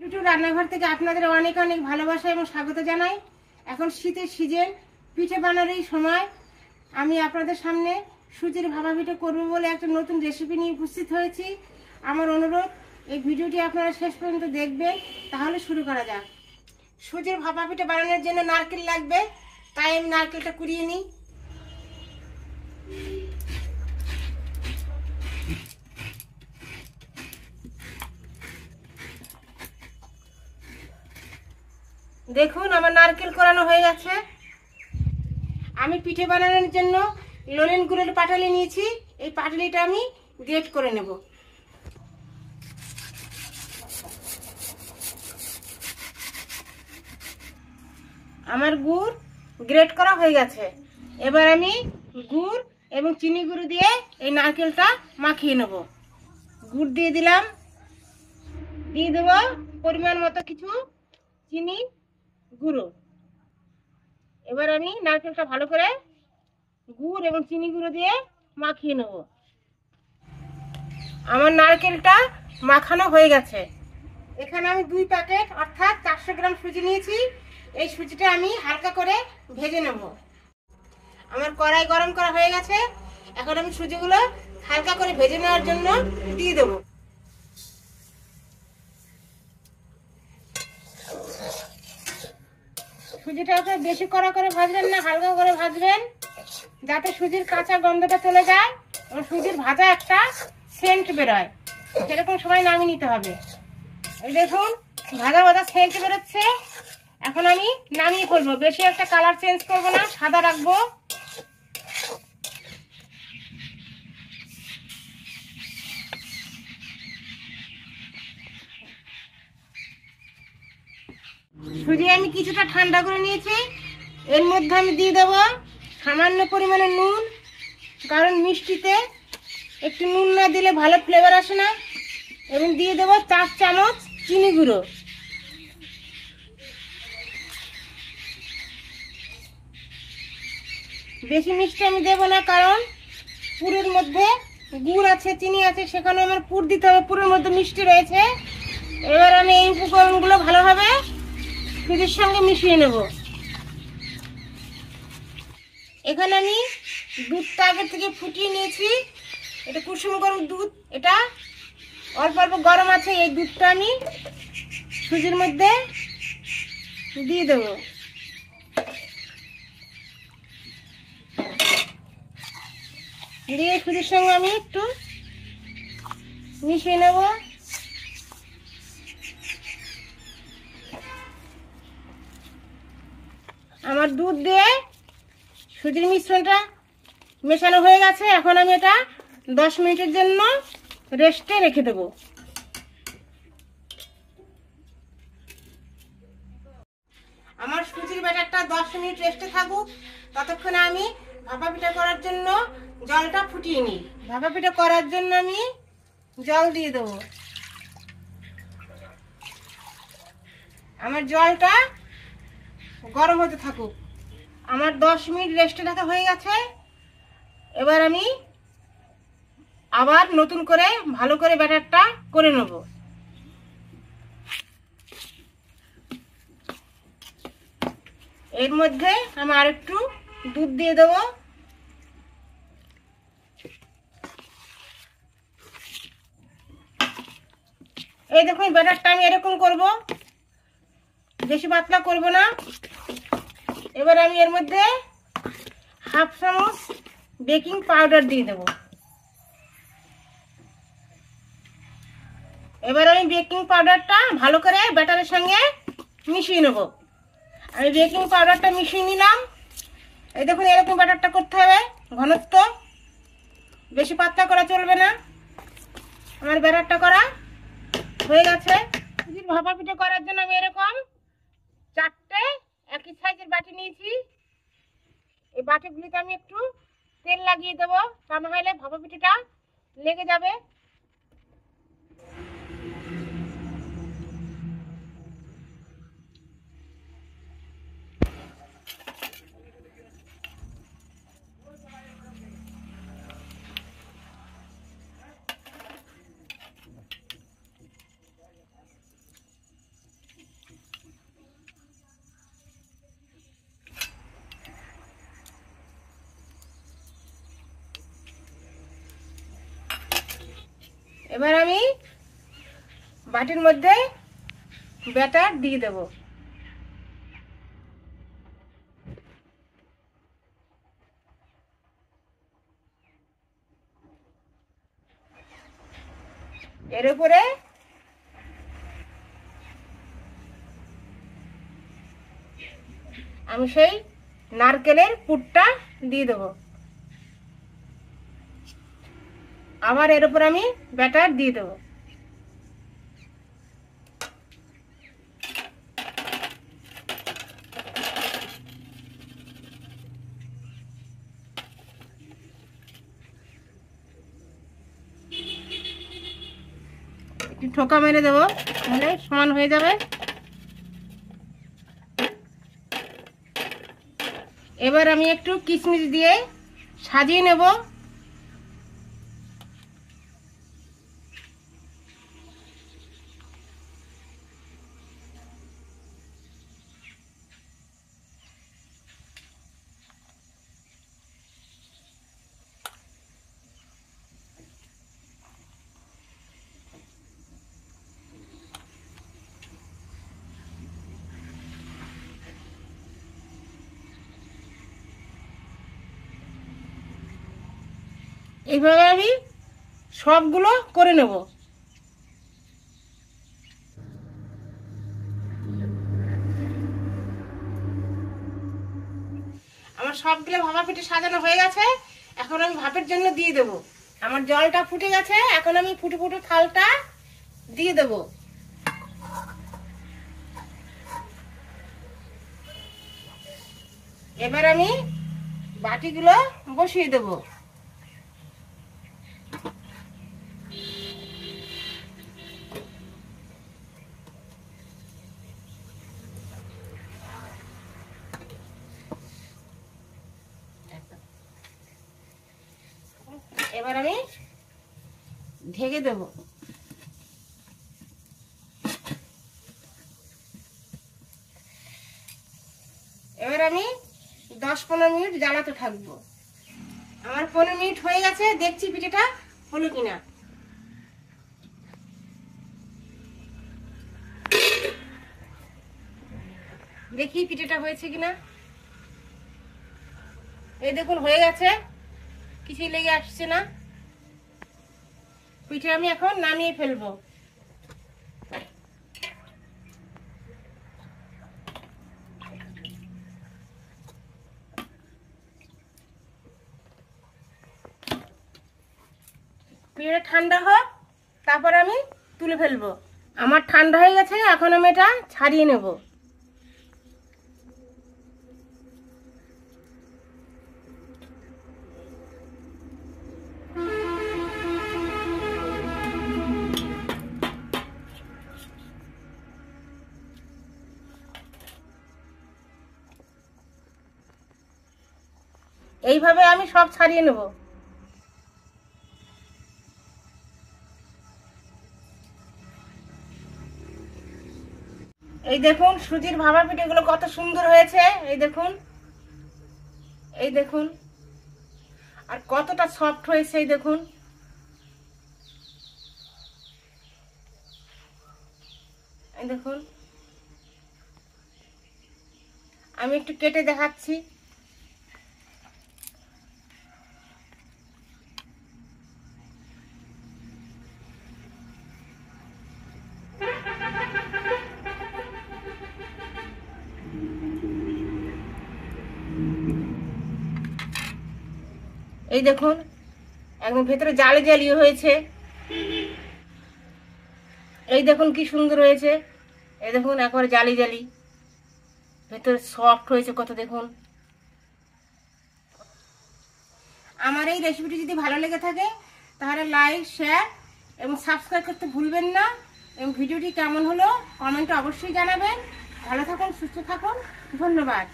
YouTube রান্নাঘর থেকে আপনাদের অনেক অনেক ভালোবাসা এবং স্বাগত জানাই। এখন শীতের সিজন, পিঠে বানানোর সময় আমি আপনাদের সামনে সুজির ভাপা পিঠে করব বলে একটা নতুন রেসিপি নিয়ে উপস্থিত হয়েছি। আমার অনুরোধ, এই ভিডিওটি আপনারা শেষ পর্যন্ত দেখবেন। তাহলে শুরু করা যাক। সুজির ভাপা পিঠে বানানোর জন্য নারকেল লাগবে, তাই আমি নারকেলটা কুড়িয়ে নিই। দেখুন, আমার নারকেল কোরানো হয়ে গেছে। আমি পিঠে বানানোর জন্য ললেন গুড়ের পাটালি নিয়েছি। এই পাটালিটা আমি গ্রেট করে নেব। আমার গুড় গ্রেট করা হয়ে গেছে। এবার আমি গুড় এবং চিনি গুঁড়ো দিয়ে এই নারকেলটা মাখিয়ে নেব। গুড় দিয়ে দিলাম, দিয়ে দেব পরিমাণ মতো কিছু চিনি গুঁড়ো। এবার আমি নারকেলটা ভালো করে গুড় এবং চিনি গুঁড়ো দিয়ে মাখিয়ে নেব। আমার নারকেলটা মাখানো হয়ে গেছে। এখানে আমি 2 প্যাকেট অর্থাৎ 400 গ্রাম সুজি নিয়েছি। এই সুজিটা আমি হালকা করে ভেজে নেব। আমার কড়াই গরম করা হয়ে গেছে। এখন আমি সুজিগুলো হালকা করে ভেজে নেওয়ার জন্য দিয়ে দেব। সুজিটাকে বেশি কড়া করে ভাজবেন না, হালকা করে ভাজবেন, যাতে সুজির কাঁচা গন্ধটা চলে যায় এবং সুজির ভাজা একটা সেন্ট বেরোয়। সেরকম সময় নামিয়ে নিতে হবে। এই দেখুন, ভাজা ভাজা সেন্ট বেরোচ্ছে। এখন আমি নামিয়ে ফেলবো। বেশি একটা কালার চেঞ্জ করবো না, সাদা রাখবো। সুজি আমি কিছুটা ঠান্ডা করে নিয়েছি। এর মধ্যে আমি দিয়ে দেবো সামান্য পরিমাণে নুন, কারণ মিষ্টিতে একটু নুন না দিলে ভালো ফ্লেভার আসে না। এবং দিয়ে দেবো 4 চামচ চিনি গুঁড়ো। বেশি মিষ্টি আমি দেবো না, কারণ পুরের মধ্যে গুড় আছে, চিনি আছে, সেখানে আমার পুর দিতে হবে। পুরের মধ্যে মিষ্টি রয়েছে। এবার আমি এই উপকরণগুলো ভালোভাবে সুজির সঙ্গে মিশিয়ে নেব। এখানে আমি দুধটা আগে থেকে ফুটিয়ে নিয়েছি। এটা কুসুম গরম দুধ, এটা অল্প অল্প গরম আছে। এই দুধটা আমি সুজির মধ্যে দিয়ে দেবো। দিয়ে সুজির সঙ্গে আমি একটু মিশিয়ে নেব। আমার দুধ দিয়ে সুজির মিশ্রণটা মেশানো হয়ে গেছে। এখন আমি এটা 10 মিনিটের জন্য রেস্টে রেখে দেব। আমার সুজির ব্যাটারটা 10 মিনিট রেস্টে থাকুক। ততক্ষণে আমি ভাপা পিঠা করার জন্য জলটা ফুটিয়ে নিই। ভাপা পিঠা করার জন্য আমি জল দিয়ে দেব। আমার জলটা গরম হতে থাকুক। আমার 10 মিনিট রেস্টে রাখা হয়ে গেছে। এবার আমি আবার নতুন করে ভালো করে ব্যাটারটা করে নেব। এর মধ্যে আমি আরেকটু দুধ দিয়ে দেব। এই দেখুন, ব্যাটারটা আমি এরকম করব, বেশি পাতলা করব না। এবার আমি এর মধ্যে 1/2 চামচ বেকিং পাউডার দিয়ে দেব। এবার আমি বেকিং পাউডারটা ভালো করে ব্যাটারের সঙ্গে মিশিয়ে নেব। আমি বেকিং পাউডারটা মিশিয়ে নিলাম। এই দেখুন, এরকম ব্যাটারটা করতে হবে, ঘনত্ব বেশি পাতলা করা চলবে না। আমার ব্যাটারটা করা হয়ে গেছে। সুজির ভাপা পিঠে করার জন্য আমি এরকম 4টে একই সাইজের বাটি নিয়েছি। এই বাটিগুলিতে আমি একটু তেল লাগিয়ে দেবো, তা না হলে ভাপা পিঠেটা লেগে যাবে। এবার আমি বাটির মধ্যে ব্যাটার দিয়ে দেব। এর উপরে আমি সেই নারকেলের পুরটা দিয়ে দেব। আবার এর উপর আমি ব্যাটার দিয়ে দেব। একটু ঠোকা মেরে দেবো, তাহলে সমান হয়ে যাবে। এবার আমি একটু কিশমিশ দিয়ে সাজিয়ে নেব। এইভাবে আমি সবগুলো করে নেব। আমার সবগুলো ভাপা পিঠে সাজানো হয়ে গেছে। এখন আমি ভাপের জন্য দিয়ে দেব। আমার জলটা ফুটে গেছে, এখন আমি ফুটে ফুটে থালটা দিয়ে দেব। এবার আমি বাটিগুলো বসিয়ে দেব। এবার আমি ঢেকে দেব। এবার আমি 10-15 মিনিট জ্বালাতে থাকবো। আমার 15 মিনিট হয়ে গেছে, দেখছি পিঠেটা হলো কিনা। দেখি পিঠেটা হয়েছে কিনা। এই দেখুন হয়ে গেছে, কিছুই লেগে আসছে না। পিঠে আমি এখন নামিয়ে ফেলবো। পিঠে ঠান্ডা হোক, তারপর আমি তুলে ফেলবো। আমার ঠান্ডা হয়ে গেছে, এখন আমি এটা ছাড়িয়ে নেব। এইভাবে আমি সব ছাড়িয়ে নেব। এই দেখুন সুজির ভাপা পিঠেগুলো কত সুন্দর হয়েছে। এই দেখুন, এই দেখুন, আর কতটা সফট হয়েছে। এই দেখুন, এই দেখুন, আমি একটু কেটে দেখাচ্ছি। এই দেখুন, একদম ভেতরে জালি জালি হয়েছে। এই দেখুন কি সুন্দর হয়েছে। এই দেখুন একবারে জালি জালি, ভেতরে সফট হয়েছে কত। দেখুন, আমার এই রেসিপিটি যদি ভালো লেগে থাকে তাহলে লাইক, শেয়ার এবং সাবস্ক্রাইব করতে ভুলবেন না। এবং ভিডিওটি কেমন হলো কমেন্টে অবশ্যই জানাবেন। ভালো থাকুন, সুস্থ থাকুন, ধন্যবাদ।